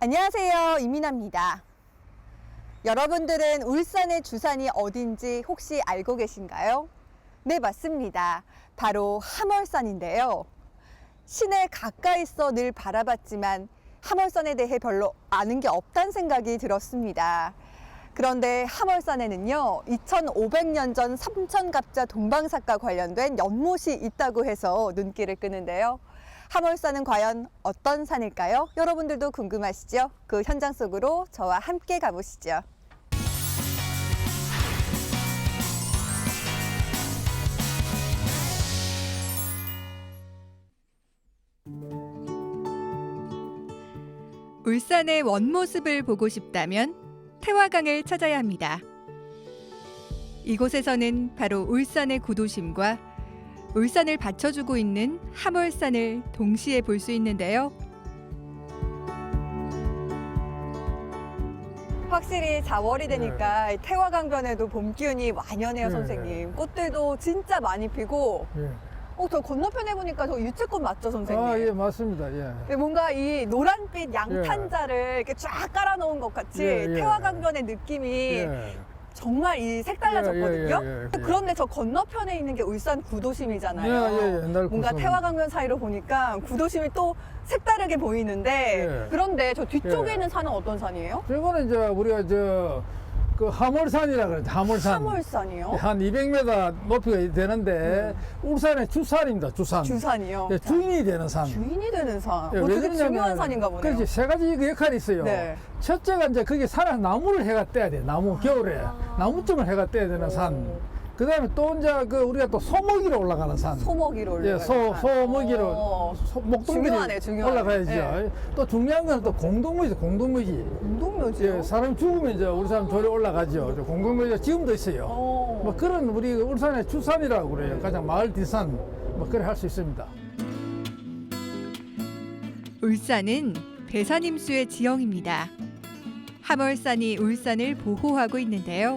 안녕하세요, 이민아입니다. 여러분들은 울산의 주산이 어딘지 혹시 알고 계신가요? 네, 맞습니다. 바로 함월산인데요. 시내 가까이서 늘 바라봤지만 함월산에 대해 별로 아는 게 없다는 생각이 들었습니다. 그런데 함월산에는요, 2500년 전 삼천갑자 동방사과 관련된 연못이 있다고 해서 눈길을 끄는데요. 함월산은 과연 어떤 산일까요? 여러분들도 궁금하시죠? 그 현장 속으로 저와 함께 가보시죠. 울산의 원모습을 보고 싶다면 태화강을 찾아야 합니다. 이곳에서는 바로 울산의 구도심과 울산을 받쳐주고 있는 함월산을 동시에 볼 수 있는데요. 확실히 4월이 되니까 네. 태화강변에도 봄 기운이 완연해요, 선생님. 꽃들도 진짜 많이 피고. 저 건너편에 보니까 저 유채꽃 맞죠, 선생님? 아, 예, 맞습니다. 예. 뭔가 이 노란빛 양탄자를 이렇게 쫙 깔아놓은 것 같이 태화강변의 느낌이 정말 이 색달라졌거든요. 그런데 저 건너편에 있는 게 울산 구도심이잖아요. 옛날 뭔가 구도심. 태화강변 사이로 보니까 구도심이 또 색다르게 보이는데 그런데 저 뒤쪽에 있는 산은 어떤 산이에요? 저거는 이제 우리가 그 함월산이라 그러죠. 함월산. 함월산이요? 한 200m 높이가 되는데 울산의 주산입니다. 주산. 주산이요? 예, 주인이 되는 산. 주인이 되는 산. 예, 되게 중요한 산인가 보네요. 그렇지. 세 가지 그 역할이 있어요. 네. 첫째가 이제 거기 산에 나무를 해가 떼야 돼. 나무 겨울에 나무쯤을 해가 떼야 되는 산. 그 다음에 또 이제 우리가 또 소먹이로 올라가는 산. 소먹이로 올라가는 산. 소먹이로. 목동들이 올라가야죠. 네. 또 중요한 건 또 공동묘지, 공동묘지. 공동묘지요? 예, 사람 죽으면 이제 우리 사람 조리 올라가죠. 공동묘지가 지금도 있어요. 뭐 그런 우리 울산의 주산이라고 그래요. 가장 마을 뒷산. 뭐 그래 할 수 있습니다. 울산은 배산임수의 지형입니다. 함월산이 울산을 보호하고 있는데요.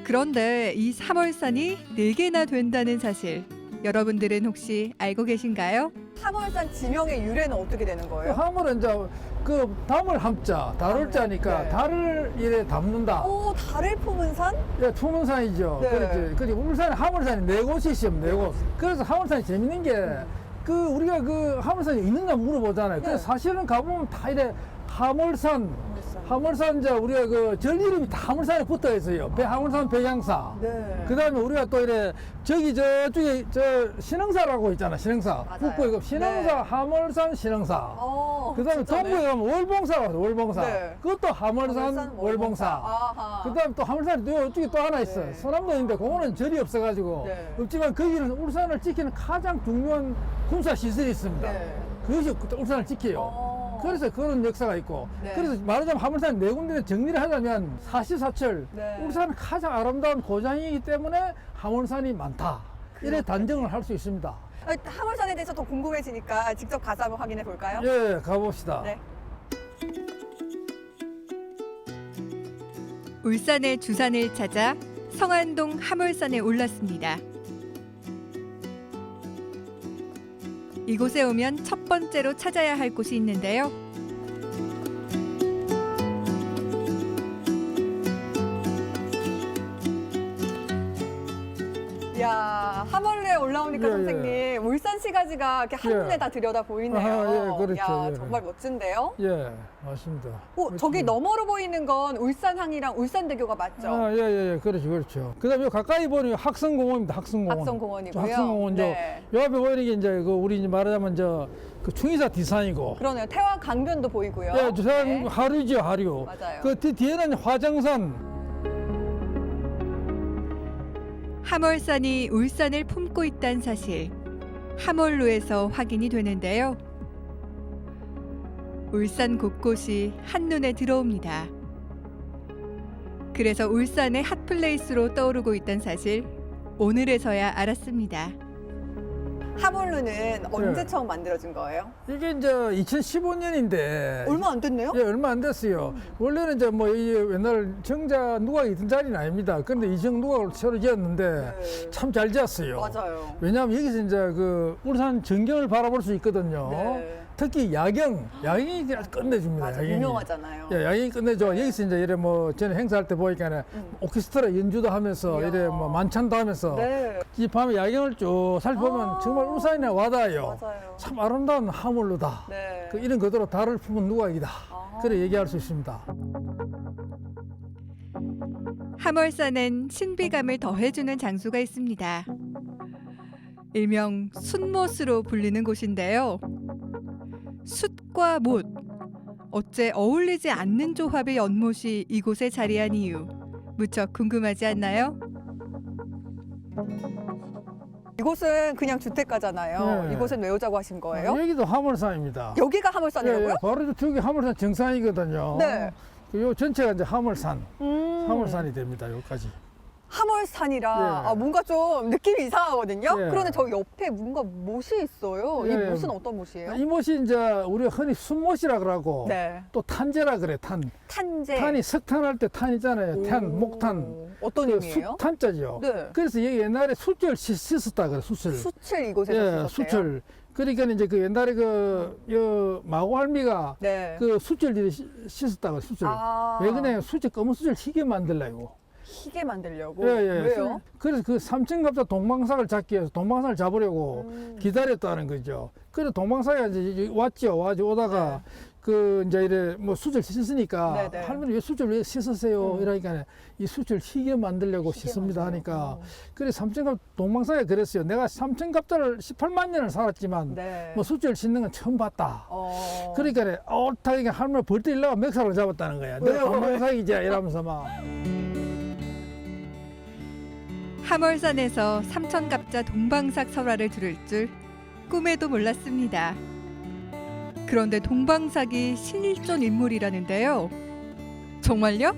그런데 이 함월산이 4개나 된다는 사실 여러분들은 혹시 알고 계신가요? 함월산 지명의 유래는 어떻게 되는 거예요? 함월은 이제 그 담을 함자, 다룰 자니까 달을 이래 담는다. 오, 달을 품은 산? 예, 품은 산이죠. 네. 그렇지. 그렇지. 울산에 함월산이 4곳이 있으면 4곳. 그래서 함월산이 재밌는 게 우리가 그 함월산이 있는가 물어보잖아요. 그래서 사실은 가보면 다 이래 함월산 이제 우리가 절 이름이 다 함월산에 붙어 있어요. 함월산 배양사. 그 다음에 우리가 또 이래 저쪽에 신흥사라고 있잖아. 신흥사. 북부에 가면 신흥사, 함월산 신흥사. 그 다음에 동부에 가면 월봉사가 있어. 월봉사. 그것도 함월산 월봉사. 그 다음에 또 함월산이 또 이쪽에 또 하나 있어. 서남도 있는데 그거는 절이 없어가지고 없지만 거기는 울산을 지키는 가장 중요한 군사 시설이 있습니다. 그것이 울산을 지켜요. 그래서 그런 역사가 있고 그래서 말하자면 함월산 4군데 정리를 하자면 사시사철 울산은 가장 아름다운 고장이기 때문에 함월산이 많다 이래 단정을 할 수 있습니다. 함월산에 대해서 더 궁금해지니까 직접 가서 한번 확인해 볼까요? 예, 가봅시다. 네. 울산의 주산을 찾아 성안동 함월산에 올랐습니다. 이곳에 오면 첫 번째로 찾아야 할 곳이 있는데요. 이야, 함월에 올라오니까 선생님 울산 시가지가 이렇게 한눈에 다 들여다 보이네요. 그렇죠. 이야, 정말 멋진데요? 예, 맞습니다. 저기 너머로 보이는 건 울산항이랑 울산대교가 맞죠? 예, 그렇죠. 그 다음에 가까이 보니 학성공원입니다. 학성공원. 학성공원이고요. 학성공원. 요 앞에 보이는 게 이제 우리 이제 말하자면 그 충의사 뒷산이고. 그러네요. 태화강변도 보이고요. 예, 주산 하류죠, 하류. 맞아요. 그 뒤에는 화정산. 함월산이 울산을 품고 있다는 사실 함월로에서 확인이 되는데요. 울산 곳곳이 한눈에 들어옵니다. 그래서 울산의 핫플레이스로 떠오르고 있다는 사실 오늘에서야 알았습니다. 함월루는 언제 처음 만들어진 거예요? 이게 이제 2015년인데 얼마 안 됐네요? 예, 얼마 안 됐어요. 원래는 이제 뭐 이 옛날 정자 누각이 있던 자리는 아닙니다. 그런데 이정 누각을 새로 지었는데 네. 참 잘 지었어요. 맞아요. 왜냐하면 여기서 이제 그 울산 전경을 바라볼 수 있거든요. 네. 특히 야경이 끝내줍니다. 맞아, 야경이. 유명하잖아요. 예, 야경이 끝내줘. 여기서 이제 이래 뭐 저는 행사할 때 보니까 오케스트라 연주도 하면서 이야. 이래 뭐 만찬도 하면서 네. 이 밤에 야경을 쭉 살펴보면 아. 정말 울산에 와닿아요. 맞아요. 참 아름다운 하물루다. 네. 그 이런 그대로 달을 품은 누각이다. 아. 그래 얘기할 수 있습니다. 함월산엔 신비감을 더해주는 장소가 있습니다. 일명 숫못으로 불리는 곳인데요. 숫과 못, 어째 어울리지 않는 조합의 연못이 이곳에 자리한 이유, 무척 궁금하지 않나요? 이곳은 그냥 주택가잖아요. 네. 이곳은 왜 오자고 하신 거예요? 여기도 하물산입니다. 여기가 하물산이라고요? 예, 바로 저기 하물산 정상이거든요. 네. 요 전체가 이제 하물산, 음. 하물산이 됩니다. 여기까지. 하물산이라 예. 뭔가 좀 느낌이 이상하거든요. 예. 그런데 저 옆에 뭔가 못이 있어요. 이 예. 못은 어떤 못이에요? 이 못이 이제 우리가 흔히 순못이라 그러고 네. 또 탄재라 그래. 탄재. 탄이 석탄할 때 탄 있잖아요. 탄, 오. 목탄. 어떤 그 의미예요? 탄자죠. 네. 그래서 여기 옛날에 수출 씻었다 그래. 수출. 수출 이곳에서 예, 쓰셨대요? 수출. 그러니까 이제 그 옛날에 그 마고할미가 네. 그 수출들이 씻었다 그래. 수출. 아. 왜 그냥 수출 검은 수출 희게 만들려고. 희게 만들려고? 예, 예. 왜요? 그래서 그 삼천갑자 동방삭을 잡기 위해서 동방삭을 잡으려고 기다렸다는 거죠. 그래서 동방삭이 이제 왔죠. 오다가 그 이제 이래 뭐 수출 씻으니까 네네. 할머니 왜 수출 왜 씻으세요? 이러니까 이 수출 희게 만들려고 희게 씻습니다 만들려고. 하니까 그래 삼천갑 동방삭이 그랬어요. 내가 삼천갑자를 18만 년을 살았지만 네. 뭐 수출 씻는 건 처음 봤다. 그러니까 그러니까 옳다니까 할머니 벌떡 일어나가 멱살을 잡았다는 거야. 내가 동방삭이지 이러면서 막. 함월산에서 삼천갑자 동방삭 설화를 들을 줄 꿈에도 몰랐습니다. 그런데 동방삭이 실존 인물이라는데요. 정말요?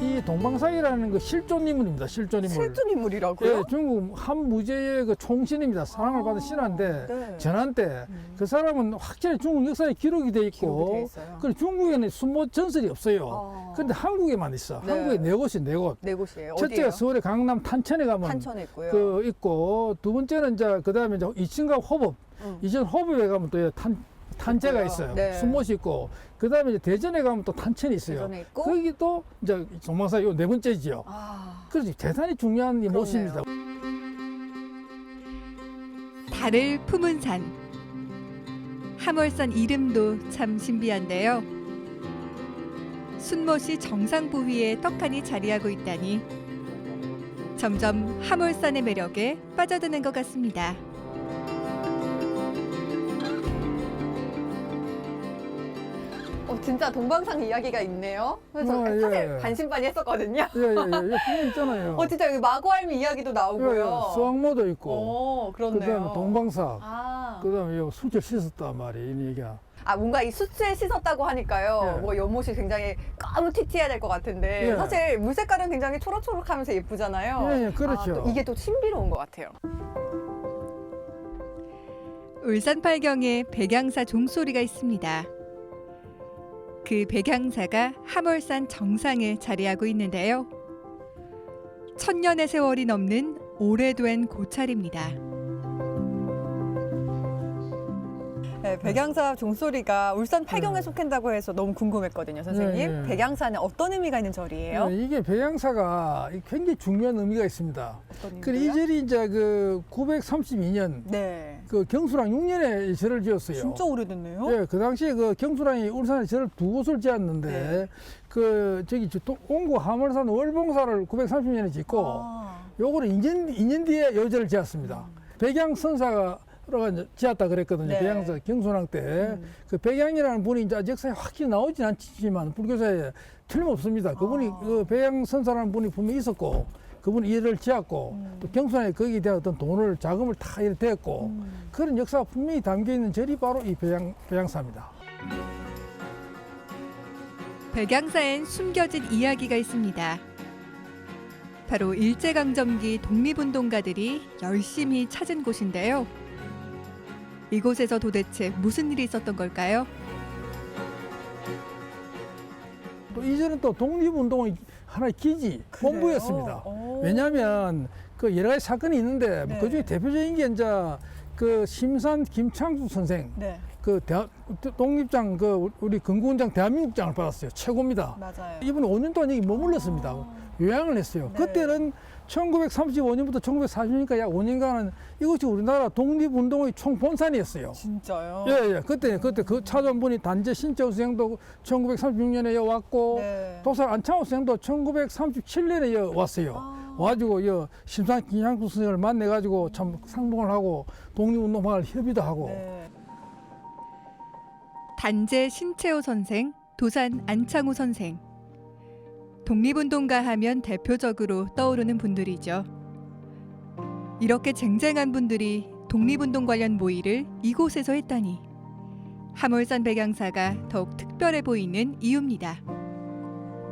이 동방삭이라는 그 실존 인물입니다. 실존 인물. 실존 인물이라고요? 예, 중국 한무제의 그 총신입니다. 사랑을 받은 신하인데 네. 전한 때 그 사람은 확실히 중국 역사에 기록이 돼 기록이 돼 있고 있어요. 그리고 중국에는 순못 전설이 없어요. 그런데 한국에만 있어. 네. 한국에 네 곳이 네 곳. 네 곳이에요. 첫째가 어디예요? 서울의 강남 탄천에 가면 탄천에 있고요. 그 있고 두 번째는 이제 그다음에 이제 이층갑 호법. 이천 호법에 가면 또 탄재가 있고요. 있어요. 네. 순못이 있고 그다음에 이제 대전에 가면 또 탄천이 있어요. 대전에 있고? 거기 또 이제 동방사 요 네 번째지요. 아, 그래서 대단히 중요한 이 그렇네요. 못입니다. 달을 품은 산. 함월산 이름도 참 신비한데요. 순못이 정상 부위에 떡하니 자리하고 있다니 점점 함월산의 매력에 빠져드는 것 같습니다. 진짜 동방상 이야기가 있네요. 그래서 예. 사실 반신반의했었거든요. 예예예. 여기 있잖아요. 진짜 여기 마고할미 이야기도 나오고요. 수학모도 있고. 그렇네요. 그다음에 동방사. 아. 그다음에 요 수출 씻었단 말이에요. 이 얘기가. 뭔가 이 수트에 씻었다고 하니까요. 예. 뭐 연못이 굉장히 까무티티해야 될 것 같은데 예. 사실 물 색깔은 굉장히 초록초록하면서 예쁘잖아요. 예, 그렇죠. 또 이게 또 신비로운 것 같아요. 울산 팔경에 백양사 종소리가 있습니다. 그 백양사가 함월산 정상에 자리하고 있는데요. 1000년의 세월이 넘는 오래된 고찰입니다. 네, 백양사 종소리가 울산 팔경에 속한다고 해서 너무 궁금했거든요, 선생님. 예, 예. 백양사는 어떤 의미가 있는 절이에요? 이게 백양사가 굉장히 중요한 의미가 있습니다. 어떤 그래 이 의미가요? 절이 이제 그 932년 네. 그 경수랑 6년에 이 절을 지었어요. 진짜 오래됐네요. 예, 그 당시에 그 경수랑이 울산에 절을 두 곳을 지었는데 네. 그 저기 옹구 함월산 월봉사를 930년에 짓고 요거를 2년 뒤에 요 절을 지었습니다. 백양선사가 지었다 그랬거든요. 네. 백양서 경순왕 때. 그 백양이라는 분이 이제 역사에 확실히 나오진 않지만 불교사에 틀림없습니다. 그분이 그 백양선사라는 분이 분명히 있었고 그분이 이를 지었고 또 경순왕에 거기에 대한 어떤 돈을 자금을 다 이렇게 대었고 그런 역사가 분명히 담겨 있는 절이 바로 이 백양사입니다. 백양사엔 숨겨진 이야기가 있습니다. 바로 일제강점기 독립운동가들이 열심히 찾은 곳인데요. 이곳에서 도대체 무슨 일이 있었던 걸까요? 또 이 절은 또 독립운동의 하나의 기지, 그래요? 본부였습니다. 오. 왜냐하면 그 여러 가지 사건이 있는데 네. 그 중에 대표적인 게 이제 그 심산 김창수 선생, 네, 그 독립장 그 우리 건국원장 대한민국장을 받았어요. 최고입니다. 맞아요. 이분이 5년 동안 여기 머물렀습니다. 요양을 했어요. 네. 그때는 1935년부터 1940년까지 약 5년간은 이것이 우리나라 독립운동의 총본산이었어요. 진짜요? 예. 그때 그 찾아온 분이 단재 신재호 선생도 1936년에 왔고, 네. 도산 안창호 선생도 1937년에 왔어요. 아. 와가지고 심산 김창수 선생을 만나가지고 참 상봉을 하고 독립운동을 협의도 하고. 네. 단재 신채호 선생, 도산 안창호 선생. 독립운동가 하면 대표적으로 떠오르는 분들이죠. 이렇게 쟁쟁한 분들이 독립운동 관련 모의를 이곳에서 했다니 함월산 백양사가 더욱 특별해 보이는 이유입니다.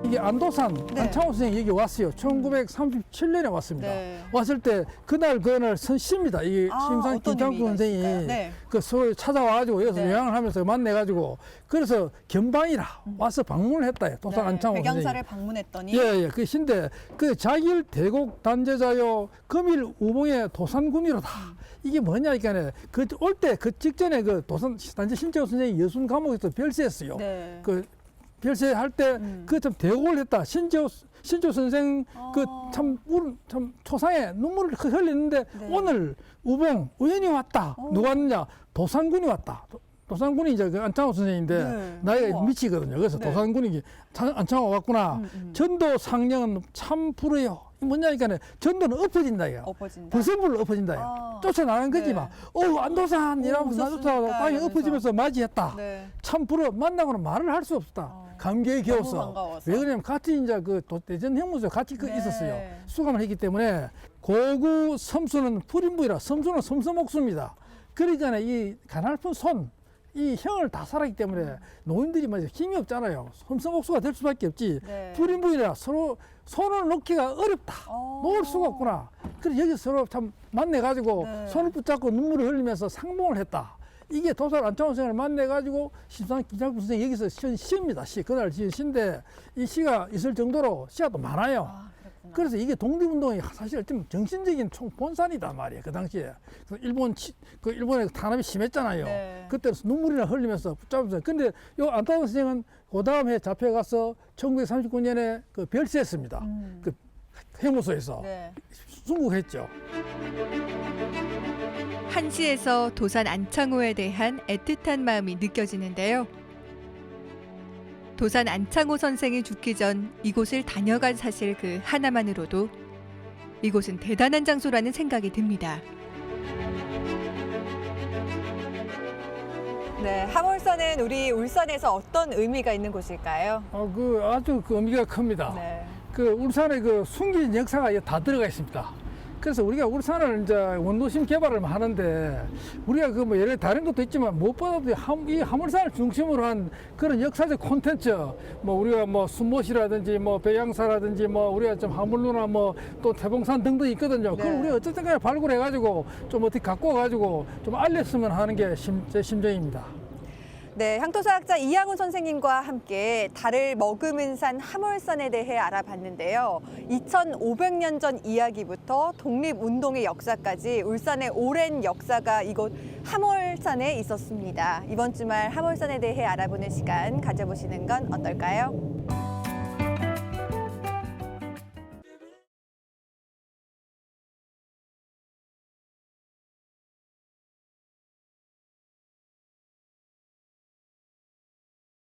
이게 안도산 네. 안창호 선생이 여기 왔어요. 1937년에 왔습니다. 네. 왔을 때 그날 선시입니다. 이 심산 어떤 김창수 의미가 선생이 있을까요? 네. 그 서울 찾아와가지고 여기서 네. 요양을 하면서 만나가지고 그래서 견방이라 와서 방문을 했다요. 도산 안창호 선생이. 백양사를 방문했더니 예. 그 신데 그 자길 대곡 단제자요 금일 우봉의 도산군이로다. 이게 뭐냐 이까네 그 올 때 그 직전에 그 도산 단제 신재호 선생이 여순 감옥에서 별세했어요. 네. 그 별세할 때 그 참 대곡을 했다. 신재호 선생 그 참 초상에 눈물을 흘리는데 네. 오늘 우봉 우연히 왔다. 누가 왔느냐? 도산군이 왔다. 도산군이 이제 그 안창호 선생인데 네. 나이가 우와. 미치거든요. 그래서 네. 도산군이 안창호 왔구나. 전도 상령은 참 부러요. 뭐냐니까 전도는 엎어진다 이거. 엎어진다. 불성불로 엎어진다 이거. 아. 쫓아나간 거지 네. 막. 안도산 이러면서 오셨으니까 나쫓아가 땅이 이러면서. 엎어지면서 맞이했다. 네. 참 부러 만나고는 말을 할 수 없다. 감격에 너무 겨웠어. 반가워서. 왜 그러냐면 같이 이제 그 대전 형무소에 같이 그 네. 있었어요. 수감을 했기 때문에 고구 섬수는 풀인부이라 섬수는 섬섬옥수입니다. 그러니까 이 가난한 손, 이 형을 다 살았기 때문에 노인들이 뭐 힘이 없잖아요. 섬섬옥수가 될 수밖에 없지. 네. 풀인부이라 서로 손을 놓기가 어렵다. 놓을 수가 없구나. 그래서 여기 서로 참 만나가지고 네. 손을 붙잡고 눈물을 흘리면서 상봉을 했다. 이게 도산 안창호 선생을 만나가지고 심산 김창수 선생이 여기서 지은 시입니다. 시. 그날 지은 시인데 이 시가 있을 정도로 시가 또 많아요. 그렇구나. 그래서 이게 독립운동이 사실 좀 정신적인 총본산이다 말이에요. 그 당시에. 그래서 일본의 탄압이 심했잖아요. 네. 그때 눈물이나 흘리면서 붙잡으면서. 근데 요 안창호 선생은 그 다음 해 잡혀가서 1939년에 그 별세했습니다. 그 형무소에서. 네. 순국했죠. 한시에서 도산 안창호에 대한 애틋한 마음이 느껴지는데요. 도산 안창호 선생이 죽기 전 이곳을 다녀간 사실 그 하나만으로도 이곳은 대단한 장소라는 생각이 듭니다. 네, 함월산은 우리 울산에서 어떤 의미가 있는 곳일까요? 아주 그 의미가 큽니다. 네. 그 울산의 그 숨긴 역사가 다 들어가 있습니다. 그래서 우리가 울산을 이제 원도심 개발을 하는데 우리가 그 뭐 여러 다른 것도 있지만 무엇보다도 이 함월산을 중심으로 한 그런 역사적 콘텐츠 뭐 우리가 뭐 순못이라든지 뭐 백양사라든지 뭐 우리가 좀 하물루나 뭐 또 태봉산 등등 있거든요. 네. 그걸 우리가 어쨌든 간에 발굴해가지고 좀 어떻게 갖고 와가지고 좀 알렸으면 하는 게 제 심정입니다. 네, 향토사학자 이양훈 선생님과 함께 달을 머금은 산 함월산에 대해 알아봤는데요. 2500년 전 이야기부터 독립운동의 역사까지 울산의 오랜 역사가 이곳 함월산에 있었습니다. 이번 주말 함월산에 대해 알아보는 시간 가져보시는 건 어떨까요?